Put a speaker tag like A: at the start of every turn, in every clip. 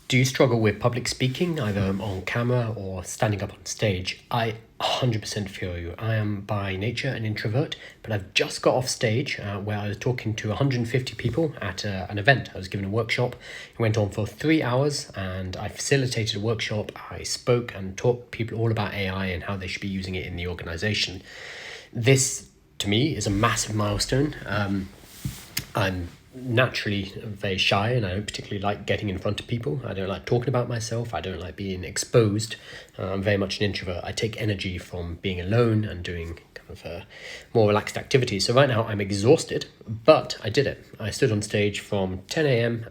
A: Do you struggle with public speaking, either on camera or standing up on stage? I 100% feel you. I am by nature an introvert, but I've just got off stage where I was talking to 150 people at an event. I was giving a workshop. It went on for 3 hours and I facilitated a workshop. I spoke and taught people all about AI and how they should be using it in the organization. This, to me, is a massive milestone. I'm naturally very shy and I don't particularly like getting in front of people. I don't like talking about myself. I don't like being exposed. I'm very much an introvert. I take energy from being alone and doing kind of more relaxed activities. So right now I'm exhausted, but I did it. I stood on stage from 10 a.m.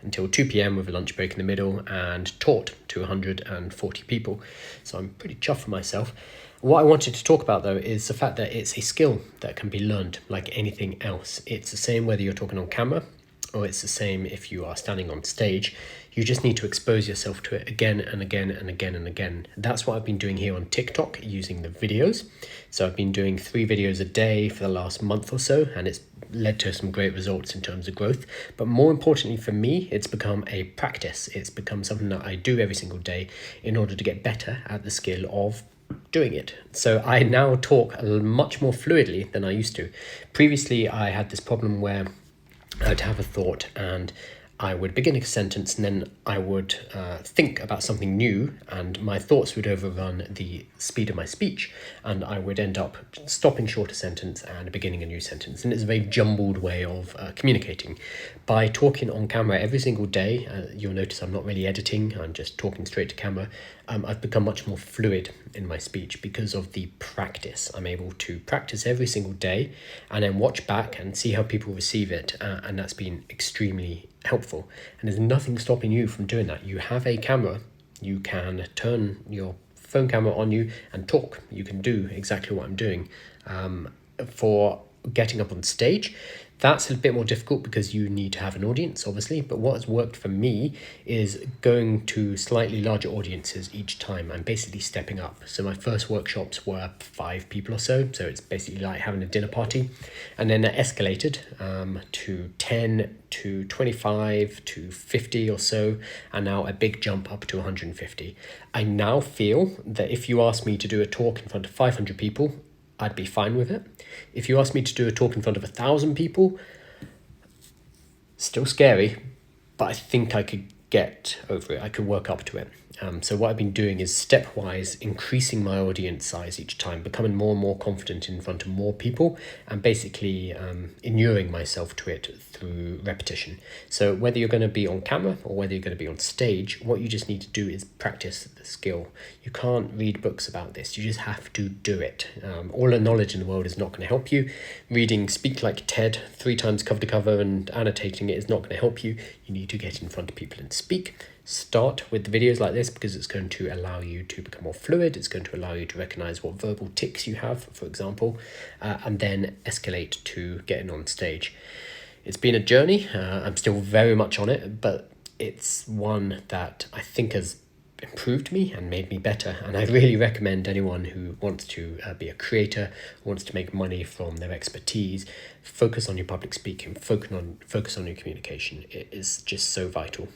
A: Until 2 p.m. with a lunch break in the middle and taught to 140 people. So I'm pretty chuffed for myself. What I wanted to talk about, though, is the fact that it's a skill that can be learned like anything else. It's the same whether you're talking on camera or it's the same if you are standing on stage. You just need to expose yourself to it again and again and again and again. That's what I've been doing here on TikTok using the videos. So I've been doing 3 videos a day for the last month or so, and it's led to some great results in terms of growth. But more importantly for me, it's become a practice. It's become something that I do every single day in order to get better at the skill of doing it. So I now talk much more fluidly than I used to. Previously, I had this problem where I'd have a thought and I would begin a sentence and then I would think about something new and my thoughts would overrun the speed of my speech and I would end up stopping short a sentence and beginning a new sentence. And it's a very jumbled way of communicating. By talking on camera every single day, you'll notice I'm not really editing, I'm just talking straight to camera. I've become much more fluid in my speech because of the practice. I'm able to practice every single day and then watch back and see how people receive it. And that's been extremely helpful. And there's nothing stopping you from doing that. You have a camera, you can turn your phone camera on you and talk. You can do exactly what I'm doing. For getting up on stage, that's a bit more difficult because you need to have an audience, obviously. But what has worked for me is going to slightly larger audiences each time. I'm basically stepping up. So my first workshops were 5 people or so. So it's basically like having a dinner party. And then that escalated to 10 to 25 to 50 or so. And now a big jump up to 150. I now feel that if you ask me to do a talk in front of 500 people, I'd be fine with it. If you ask me to do a talk in front of 1,000 people, still scary, but I think I could get over it. I could work up to it. So what I've been doing is stepwise increasing my audience size each time, becoming more and more confident in front of more people, and basically inuring myself to it through repetition. So whether you're going to be on camera or whether you're going to be on stage, what you just need to do is practice the skill. You can't read books about this. You just have to do it. All the knowledge in the world is not going to help you. Reading Speak Like TED 3 times cover to cover and annotating it is not going to help you. You need to get in front of people and speak. Start with the videos like this because it's going to allow you to become more fluid. It's going to allow you to recognize what verbal tics you have, for example, and then escalate to getting on stage. It's been a journey. I'm still very much on it, but it's one that I think has improved me and made me better. And I really recommend anyone who wants to be a creator, wants to make money from their expertise, focus on your public speaking, focus on your communication. It is just so vital.